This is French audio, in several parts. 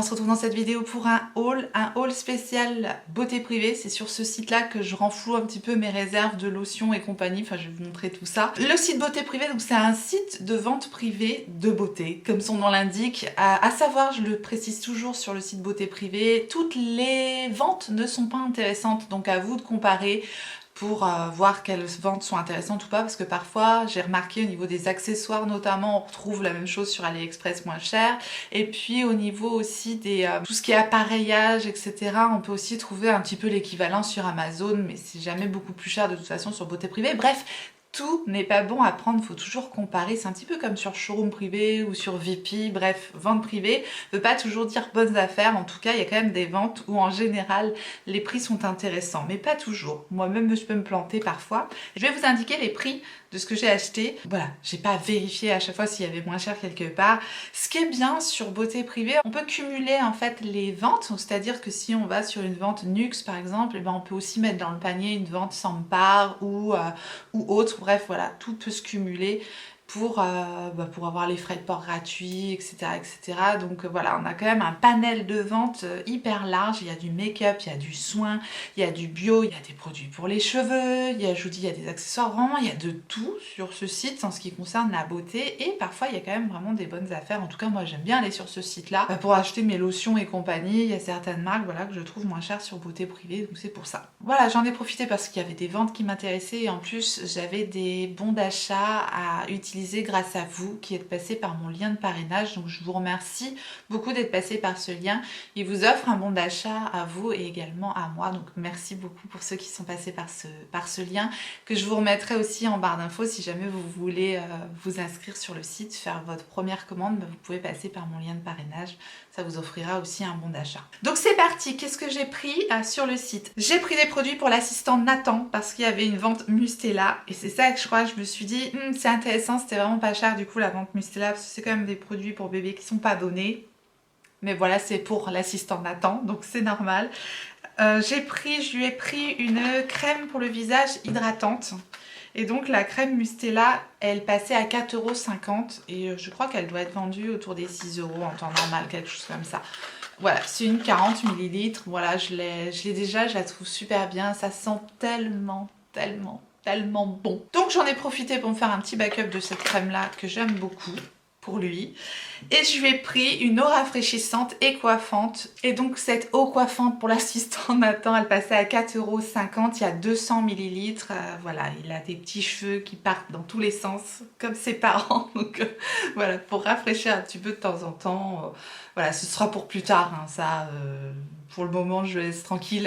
on se retrouve dans cette vidéo pour un haul spécial beauté privée. C'est sur ce site-là que je renfloue un petit peu mes réserves de lotions et compagnie. Enfin, je vais vous montrer tout ça. Le site beauté privée, donc c'est un site de vente privée de beauté, comme son nom l'indique. À savoir, je le précise toujours sur le site beauté privée, toutes les ventes ne sont pas intéressantes, donc à vous de comparer pour voir quelles ventes sont intéressantes ou pas, parce que parfois j'ai remarqué au niveau des accessoires notamment on retrouve la même chose sur AliExpress moins cher, et puis au niveau aussi des tout ce qui est appareillage etc, on peut aussi trouver un petit peu l'équivalent sur Amazon, mais c'est jamais beaucoup plus cher de toute façon sur beauté privée. Bref, tout n'est pas bon à prendre, il faut toujours comparer, c'est un petit peu comme sur showroom privé ou sur VP, bref, vente privée ne veut pas toujours dire bonnes affaires. En tout cas, il y a quand même des ventes où en général les prix sont intéressants, mais pas toujours. Moi-même je peux me planter parfois. Je vais vous indiquer les prix de ce que j'ai acheté. Voilà, j'ai pas vérifié à chaque fois s'il y avait moins cher quelque part. Ce qui est bien sur beauté privée, on peut cumuler en fait les ventes, c'est-à-dire que si on va sur une vente Nuxe par exemple, et ben on peut aussi mettre dans le panier une vente Sampar ou autre. Bref, voilà, tout peut se cumuler pour avoir les frais de port gratuits, etc. etc. Donc voilà, on a quand même un panel de vente hyper large. Il y a du make-up, il y a du soin, il y a du bio, il y a des produits pour les cheveux, il y a, je vous dis, il y a des accessoires, vraiment, il y a de tout sur ce site en ce qui concerne la beauté. Et parfois, il y a quand même vraiment des bonnes affaires. En tout cas, moi, j'aime bien aller sur ce site-là pour acheter mes lotions et compagnie. Il y a certaines marques voilà, que je trouve moins chères sur beauté privée, donc c'est pour ça. Voilà, j'en ai profité parce qu'il y avait des ventes qui m'intéressaient et en plus, j'avais des bons d'achat à utiliser grâce à vous qui êtes passé par mon lien de parrainage, donc je vous remercie beaucoup d'être passé par ce lien. Il vous offre un bon d'achat à vous et également à moi, donc merci beaucoup pour ceux qui sont passés par ce lien que je vous remettrai aussi en barre d'infos si jamais vous voulez vous inscrire sur le site, faire votre première commande, vous pouvez passer par mon lien de parrainage, ça vous offrira aussi un bon d'achat. Donc c'est parti, qu'est-ce que j'ai pris sur le site? J'ai pris des produits pour l'assistant Nathan parce qu'il y avait une vente Mustela et c'est ça que je crois que je me suis dit c'est intéressant, c'était vraiment pas cher du coup la vente Mustela parce que c'est quand même des produits pour bébés qui sont pas donnés. Mais voilà, c'est pour l'assistant Nathan, donc c'est normal. Je lui ai pris une crème pour le visage hydratante. Et donc la crème Mustela, elle passait à 4,50 € et je crois qu'elle doit être vendue autour des 6 € en temps normal, quelque chose comme ça. Voilà, c'est une 40 ml. Voilà, je l'ai déjà, je la trouve super bien. Ça sent tellement bon. Donc j'en ai profité pour me faire un petit backup de cette crème-là que j'aime beaucoup pour lui. Et je lui ai pris une eau rafraîchissante et coiffante. Et donc cette eau coiffante pour l'assistant Nathan, elle passait à 4,50 €. Il y a 200 ml. Voilà, il a des petits cheveux qui partent dans tous les sens, comme ses parents. Donc voilà, pour rafraîchir un petit peu de temps en temps. Voilà, ce sera pour plus tard. Hein, ça, pour le moment, je le laisse tranquille.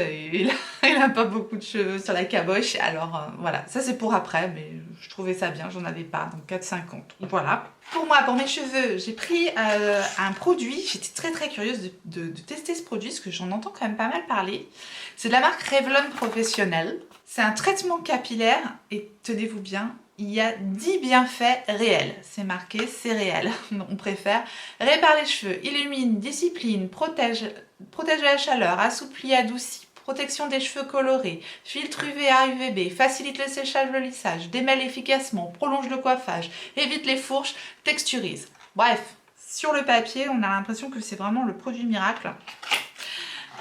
Il n'a pas beaucoup de cheveux sur la caboche. Alors voilà, ça c'est pour après. Mais je trouvais ça bien, j'en avais pas. Donc 4,50 €. Voilà. Pour moi, pour mes cheveux, j'ai pris un produit. J'étais très curieuse de tester ce produit parce que j'en entends quand même pas mal parler. C'est de la marque Revlon Professionnel. C'est un traitement capillaire et tenez-vous bien, il y a 10 bienfaits réels. C'est marqué, c'est réel. On préfère. Répare les cheveux, illumine, discipline, protège de la chaleur, assouplit, adoucit. Protection des cheveux colorés, filtre UVA, UVB, facilite le séchage, le lissage, démêle efficacement, prolonge le coiffage, évite les fourches, texturise. Bref, sur le papier, on a l'impression que c'est vraiment le produit miracle.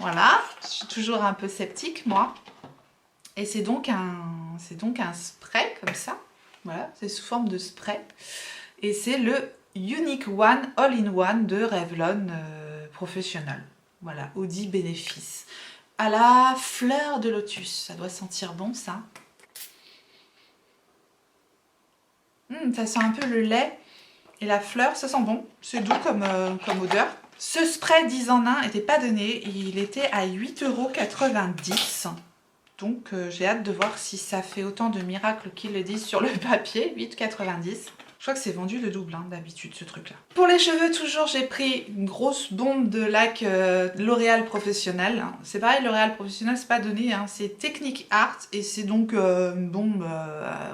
Voilà, je suis toujours un peu sceptique, moi. Et c'est donc un spray comme ça. Voilà, c'est sous forme de spray. Et c'est le Unique One All-in-One de Revlon Professionnel. Voilà, Audi Bénéfice. À la fleur de lotus, ça doit sentir bon ça. Ça sent un peu le lait et la fleur, ça sent bon. C'est doux comme odeur. Ce spray 10 en 1 n'était pas donné, il était à 8,90 €. Donc j'ai hâte de voir si ça fait autant de miracles qu'ils le disent sur le papier, 8,90 €. Je crois que c'est vendu le double hein, d'habitude ce truc là. Pour les cheveux toujours j'ai pris une grosse bombe de lac L'Oréal Professionnel. C'est pareil, L'Oréal Professionnel c'est pas donné, hein, c'est Technique Art et c'est donc une bombe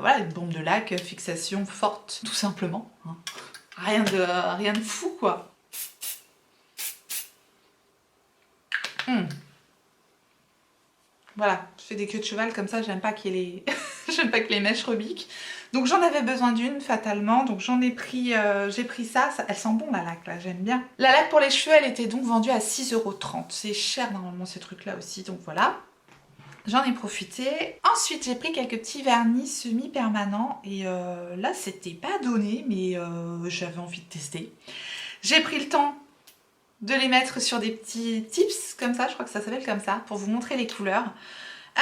voilà, une bombe de lac, fixation forte tout simplement. Hein. Rien de fou quoi. Voilà, je fais des queues de cheval comme ça, j'aime pas qu'il y ait J'aime pas que les mèches rebiquent. Donc j'en avais besoin d'une fatalement, donc j'en ai pris, j'ai pris ça, elle sent bon la laque là, j'aime bien. La laque pour les cheveux, elle était donc vendue à 6,30 €. C'est cher normalement ces trucs là aussi, donc voilà. J'en ai profité. Ensuite, j'ai pris quelques petits vernis semi-permanents et là, c'était pas donné, mais j'avais envie de tester. J'ai pris le temps de les mettre sur des petits tips comme ça, je crois que ça s'appelle comme ça, pour vous montrer les couleurs.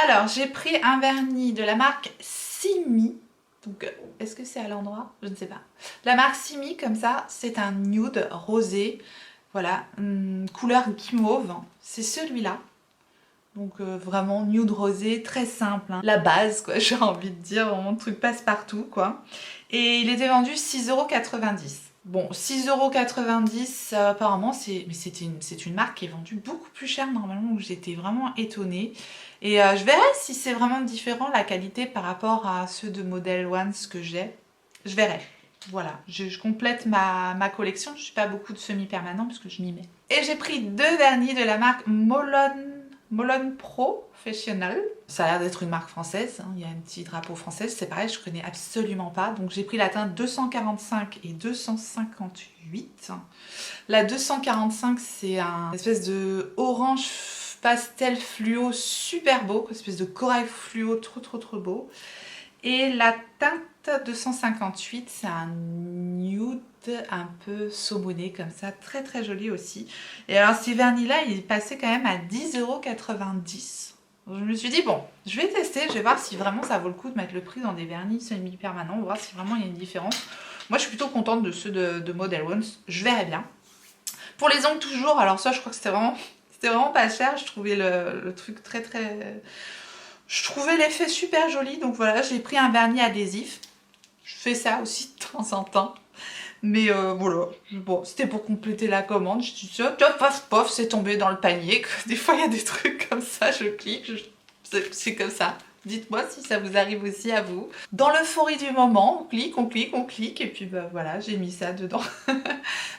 Alors, j'ai pris un vernis de la marque Simi. Donc, est-ce que c'est à l'endroit? Je ne sais pas. La marque Simi, comme ça, c'est un nude rosé. Voilà, couleur guimauve. C'est celui-là. Donc vraiment nude rosé, très simple, hein. La base quoi, j'ai envie de dire, vraiment le truc passe-partout quoi. Et il était vendu 6,90 €. Bon, 6,90 €, apparemment, c'est une marque qui est vendue beaucoup plus cher normalement, donc j'étais vraiment étonnée. Et je verrai si c'est vraiment différent la qualité par rapport à ceux de Model Ones que j'ai. Je verrai. Voilà, je complète ma collection, je ne suis pas beaucoup de semi-permanents parce que je m'y mets. Et j'ai pris 2 vernis de la marque Molon Professional. Ça a l'air d'être une marque française, hein. Il y a un petit drapeau français, c'est pareil, je connais absolument pas. Donc j'ai pris la teinte 245 et 258. La 245, c'est un espèce de orange pastel fluo super beau, une espèce de corail fluo trop beau. Et la teinte 258, c'est un nude un peu saumoné comme ça, très joli aussi. Et alors ces vernis là, il passait quand même à 10,90 €. Je me suis dit bon, je vais tester, je vais voir si vraiment ça vaut le coup de mettre le prix dans des vernis semi-permanents, voir si vraiment il y a une différence. Moi je suis plutôt contente de ceux de Model Ones, je verrai bien. Pour les ongles toujours, alors ça je crois que c'était vraiment pas cher, je trouvais le truc très... Je trouvais l'effet super joli, donc voilà, j'ai pris un vernis adhésif. Je fais ça aussi de temps en temps. Mais voilà, bon, c'était pour compléter la commande. Je dis ça, pof, c'est tombé dans le panier. Des fois, il y a des trucs comme ça, je clique, c'est comme ça. Dites-moi si ça vous arrive aussi à vous. Dans l'euphorie du moment, on clique, et puis bah voilà, j'ai mis ça dedans.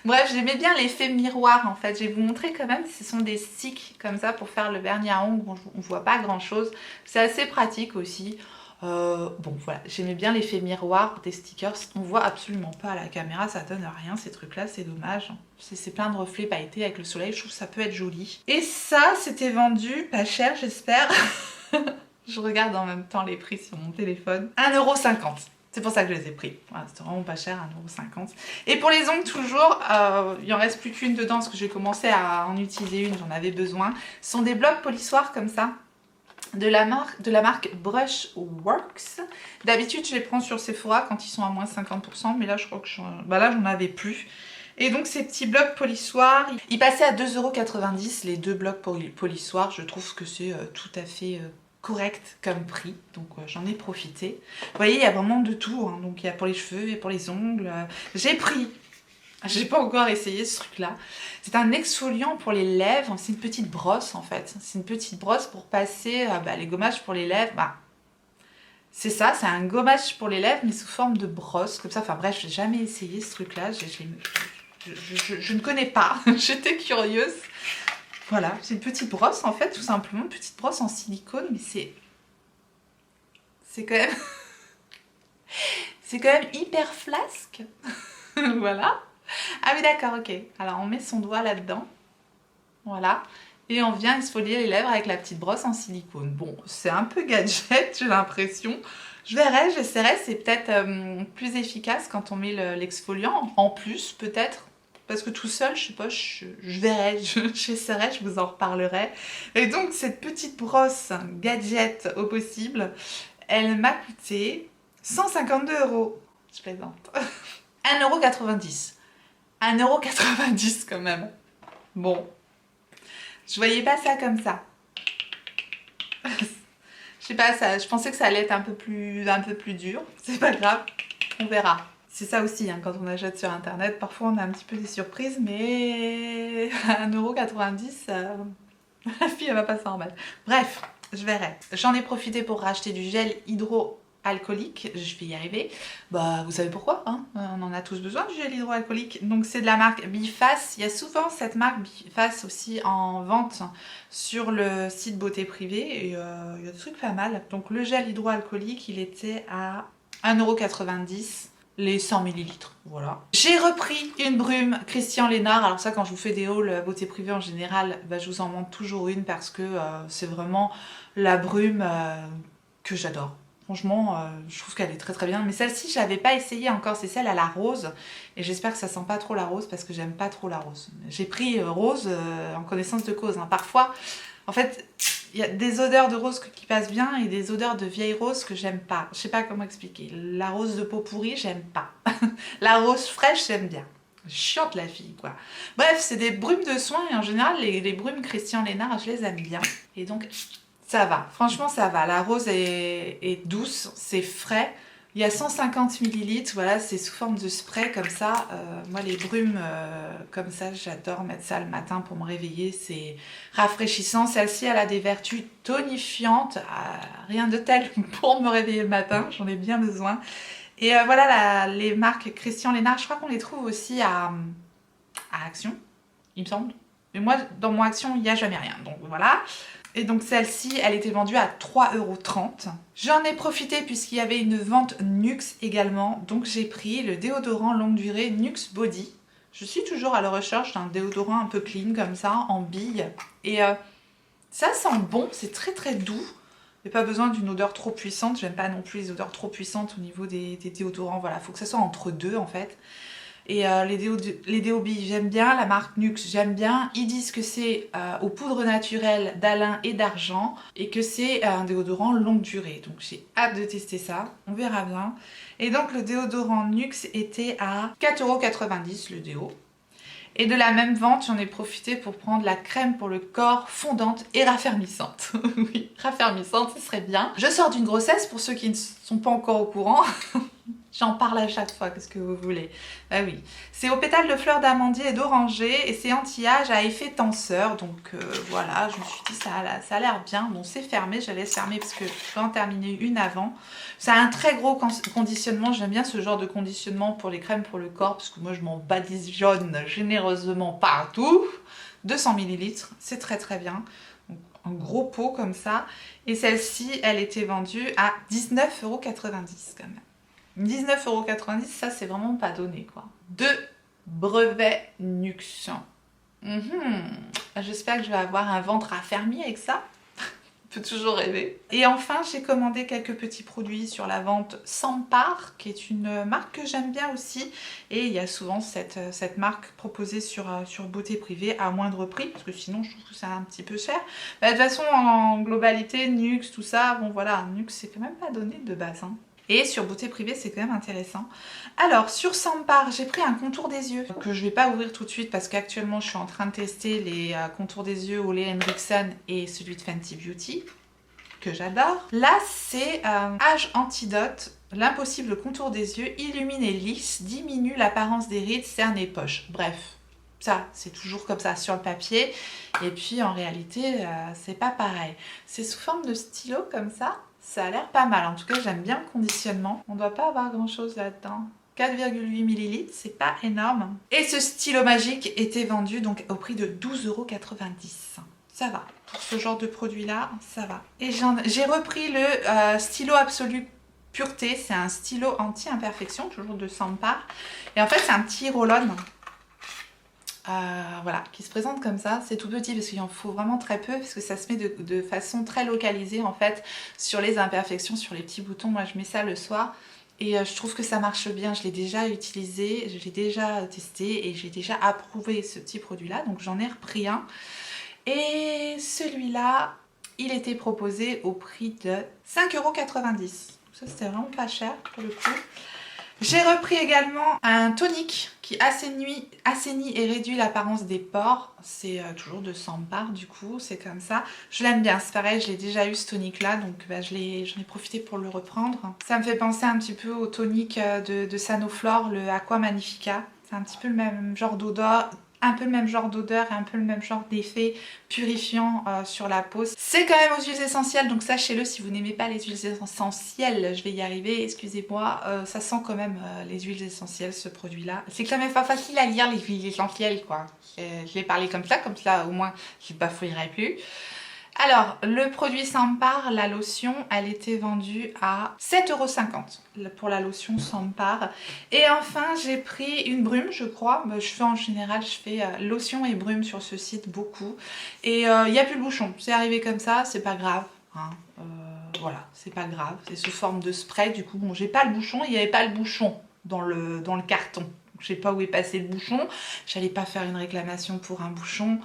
Bref, j'aimais bien l'effet miroir en fait. Je vais vous montrer quand même, ce sont des sticks comme ça pour faire le vernis à ongles. On voit pas grand chose. C'est assez pratique aussi. Bon voilà, j'aimais bien l'effet miroir des stickers. On voit absolument pas à la caméra, ça donne rien ces trucs là, c'est dommage. C'est plein de reflets pailletés avec le soleil, je trouve que ça peut être joli. Et ça, c'était vendu pas cher j'espère. Je regarde en même temps les prix sur mon téléphone. 1,50 €. C'est pour ça que je les ai pris. Voilà, c'était vraiment pas cher, 1,50 €. Et pour les ongles, toujours, il en reste plus qu'une dedans parce que j'ai commencé à en utiliser une, j'en avais besoin. Ce sont des blocs polissoirs comme ça, de la marque Brushworks. D'habitude, je les prends sur Sephora quand ils sont à moins 50%, mais là, je crois que j'en avais plus. Et donc ces petits blocs polissoirs, ils passaient à 2,90 € les deux blocs polissoirs. Je trouve que c'est tout à fait... correct comme prix, donc j'en ai profité. Vous voyez, il y a vraiment de tout, hein. Donc il y a pour les cheveux et pour les ongles. J'ai pris, j'ai pas encore essayé ce truc là, c'est un exfoliant pour les lèvres, c'est une petite brosse en fait, c'est une petite brosse pour passer les gommages pour les lèvres. C'est ça, c'est un gommage pour les lèvres mais sous forme de brosse comme ça. Enfin bref, j'ai jamais essayé ce truc là, je ne connais pas. J'étais curieuse. Voilà, c'est une petite brosse en fait, tout simplement, une petite brosse en silicone, mais c'est quand même... c'est quand même hyper flasque. Voilà. Ah oui d'accord, ok. Alors on met son doigt là-dedans, voilà, et on vient exfolier les lèvres avec la petite brosse en silicone. Bon, c'est un peu gadget, j'ai l'impression. Je verrai, j'essaierai, c'est peut-être plus efficace quand on met l'exfoliant, en plus peut-être. Parce que tout seul, je sais pas, je verrai, j'essaierai, je vous en reparlerai. Et donc cette petite brosse gadget au possible, elle m'a coûté 152 €. Je plaisante. 1,90 €. 1,90 € quand même. Bon. Je voyais pas ça comme ça. Je sais pas, je pensais que ça allait être un peu plus dur. C'est pas grave, on verra. C'est ça aussi, hein, quand on achète sur internet, parfois on a un petit peu des surprises, mais 1,90 €, la fille elle va pas s'en remettre. Bref, je verrai. J'en ai profité pour racheter du gel hydroalcoolique hydroalcoolique, je vais y arriver, bah vous savez pourquoi, hein, on en a tous besoin du gel hydroalcoolique. Donc c'est de la marque Biface, il y a souvent cette marque Biface aussi en vente sur le site Beauté Privée et il y a des trucs pas mal. Donc le gel hydroalcoolique, il était à 1,90 € les 100 ml, voilà. J'ai repris une brume Christian Lénard. Alors ça, quand je vous fais des hauls Beauté Privée en général, bah, je vous en montre toujours une parce que c'est vraiment la brume que j'adore. Franchement, je trouve qu'elle est très très bien. Mais celle-ci, je l'avais pas essayée encore, c'est celle à la rose. Et j'espère que ça sent pas trop la rose parce que j'aime pas trop la rose. J'ai pris rose en connaissance de cause, hein. Parfois, en fait, il y a des odeurs de rose qui passent bien et des odeurs de vieille rose que j'aime pas. Je sais pas comment expliquer. La rose de peau pourrie, j'aime pas. La rose fraîche, j'aime bien. Chiante la fille, quoi. Bref, c'est des brumes de soin et en général, les brumes Christian Lénard, je les aime bien. Et donc, ça va. Franchement, ça va. La rose est douce, c'est frais. Il y a 150 ml, voilà, c'est sous forme de spray comme ça. Moi, les brumes comme ça, j'adore mettre ça le matin pour me réveiller. C'est rafraîchissant. Celle-ci, elle a des vertus tonifiantes. Rien de tel pour me réveiller le matin. J'en ai bien besoin. Et voilà, les marques Christian Lénard, je crois qu'on les trouve aussi à Action, il me semble. Mais moi, dans mon Action, il n'y a jamais rien. Donc voilà. Et donc celle-ci, elle était vendue à 3,30 €. J'en ai profité puisqu'il y avait une vente Nuxe également. Donc j'ai pris le déodorant longue durée Nuxe Body. Je suis toujours à la recherche d'un déodorant un peu clean comme ça, en bille. Et ça sent bon, c'est très très doux. Il n'y a pas besoin d'une odeur trop puissante. J'aime pas non plus les odeurs trop puissantes au niveau des déodorants. Voilà, il faut que ça soit entre deux en fait. Et les déobilles, j'aime bien. La marque Nuxe, j'aime bien. Ils disent que c'est aux poudres naturelles d'Alain et d'Argent et que c'est un déodorant longue durée. Donc j'ai hâte de tester ça. On verra bien. Et donc le déodorant Nuxe était à 4,90 € le déo. Et de la même vente, j'en ai profité pour prendre la crème pour le corps fondante et raffermissante. Oui, raffermissante, ce serait bien. Je sors d'une grossesse pour ceux qui ne sont pas encore au courant. J'en parle à chaque fois, qu'est-ce que vous voulez? Bah oui. C'est aux pétales de fleurs d'amandier et d'oranger et c'est anti-âge à effet tenseur. Donc voilà, je me suis dit ça a l'air bien. Bon, c'est fermé, je la laisse fermer parce que je peux en terminer une avant. Ça a un très gros conditionnement. J'aime bien ce genre de conditionnement pour les crèmes pour le corps parce que moi je m'en badigeonne généreusement partout. 200 ml, c'est très très bien. Donc, un gros pot comme ça. Et celle-ci, elle était vendue à 19,90 € quand même. 19,90 €, ça c'est vraiment pas donné quoi. 2 brevets Nuxe. J'espère que je vais avoir un ventre affermi avec ça. On peut toujours rêver. Et enfin, j'ai commandé quelques petits produits sur la vente Sampar, qui est une marque que j'aime bien aussi. Et il y a souvent cette marque proposée sur Beauté Privée à moindre prix, parce que sinon je trouve que c'est un petit peu cher. Mais de toute façon, en globalité, Nuxe, tout ça, bon voilà, Nuxe c'est quand même pas donné de base, hein. Et sur Beauté Privée, c'est quand même intéressant. Alors, sur Sampar, j'ai pris un contour des yeux que je ne vais pas ouvrir tout de suite parce qu'actuellement, je suis en train de tester les contours des yeux Ole Henriksen et celui de Fenty Beauty, que j'adore. Là, c'est Âge Antidote, l'impossible contour des yeux, illumine et lisse, diminue l'apparence des rides, cernes et poches. Bref, ça, c'est toujours comme ça sur le papier. Et puis, en réalité, c'est pas pareil. C'est sous forme de stylo comme ça. Ça a l'air pas mal, en tout cas j'aime bien le conditionnement. On ne doit pas avoir grand chose là-dedans. 4,8 ml, c'est pas énorme. Et ce stylo magique était vendu donc au prix de 12,90 €. Ça va, pour ce genre de produit là, ça va. Et j'ai repris le stylo Absolu Pureté, c'est un stylo anti-imperfection, toujours de Sampar. Et en fait c'est un petit roll-on. Voilà, qui se présente comme ça. C'est tout petit parce qu'il en faut vraiment très peu parce que ça se met de façon très localisée en fait sur les imperfections, sur les petits boutons. Moi je mets ça le soir et je trouve que ça marche bien. Je l'ai déjà utilisé, je l'ai déjà testé et j'ai déjà approuvé ce petit produit là, donc j'en ai repris un. Et celui-là, il était proposé au prix de 5,90 €. Ça c'était vraiment pas cher pour le coup. J'ai repris également un tonique qui assainit et réduit l'apparence des pores. C'est toujours de Sampar du coup, c'est comme ça. Je l'aime bien, c'est pareil, je l'ai déjà eu ce tonique là, donc bah, j'en ai profité pour le reprendre. Ça me fait penser un petit peu au tonique de Sanoflore, le Aqua Magnifica. C'est un petit peu le même genre d'odeur, un peu le même genre d'odeur et un peu le même genre d'effet purifiant sur la peau. C'est quand même aux huiles essentielles, donc sachez-le, si vous n'aimez pas les huiles essentielles, je vais y arriver, excusez-moi, ça sent quand même les huiles essentielles, ce produit-là. C'est quand même pas facile à lire les huiles essentielles, quoi. Je vais parler comme ça au moins je ne bafouillerai plus. Alors, le produit Sampar, la lotion, elle était vendue à 7,50 € pour la lotion Sampar. Et enfin, j'ai pris une brume, je crois. Je fais en général, je fais lotion et brume sur ce site, beaucoup. Et il n'y a plus le bouchon. C'est arrivé comme ça, c'est pas grave. Hein. Voilà, c'est pas grave. C'est sous forme de spray. Du coup, bon, j'ai pas le bouchon. Il n'y avait pas le bouchon dans le carton. Je sais pas où est passé le bouchon. J'allais pas faire une réclamation pour un bouchon.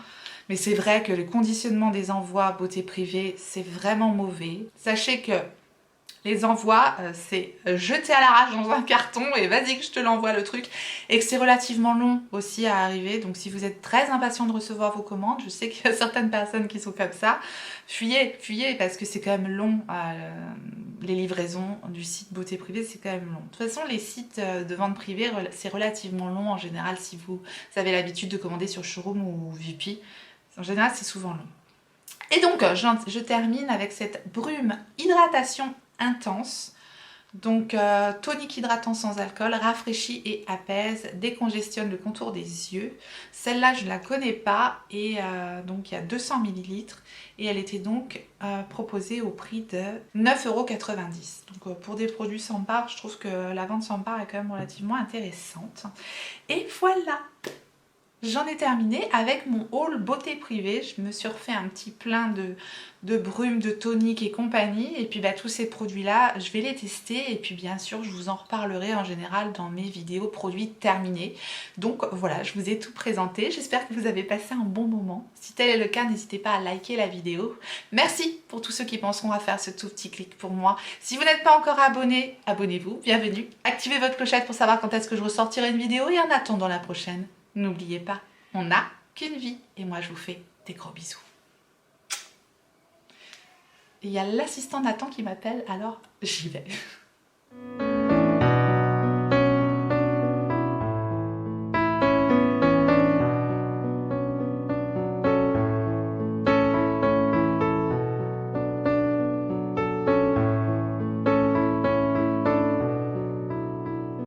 Mais c'est vrai que le conditionnement des envois beauté privée, c'est vraiment mauvais. Sachez que les envois, c'est jeter à l'arrache dans un carton et vas-y que je te l'envoie le truc. Et que c'est relativement long aussi à arriver. Donc si vous êtes très impatient de recevoir vos commandes, je sais qu'il y a certaines personnes qui sont comme ça, fuyez parce que c'est quand même long. Les livraisons du site beauté privée, c'est quand même long. De toute façon, les sites de vente privée, c'est relativement long en général si vous avez l'habitude de commander sur Showroom ou VP. En général, c'est souvent long. Et donc, je termine avec cette brume hydratation intense. Donc, tonique hydratant sans alcool, rafraîchit et apaise, décongestionne le contour des yeux. Celle-là, je ne la connais pas et donc il y a 200 ml et elle était donc proposée au prix de 9,90 €. Donc, pour des produits Sampar, je trouve que la vente Sampar est quand même relativement intéressante. Et voilà! J'en ai terminé avec mon haul beauté privée. Je me suis refait un petit plein de brume, de tonique et compagnie. Et puis tous ces produits-là, je vais les tester. Et puis bien sûr, je vous en reparlerai en général dans mes vidéos produits terminés. Donc voilà, je vous ai tout présenté. J'espère que vous avez passé un bon moment. Si tel est le cas, n'hésitez pas à liker la vidéo. Merci pour tous ceux qui penseront à faire ce tout petit clic pour moi. Si vous n'êtes pas encore abonné, abonnez-vous. Bienvenue. Activez votre clochette pour savoir quand est-ce que je ressortirai une vidéo. Et en attendant la prochaine, n'oubliez pas, on n'a qu'une vie. Et moi, je vous fais des gros bisous. Il y a l'assistant Nathan qui m'appelle, alors j'y vais.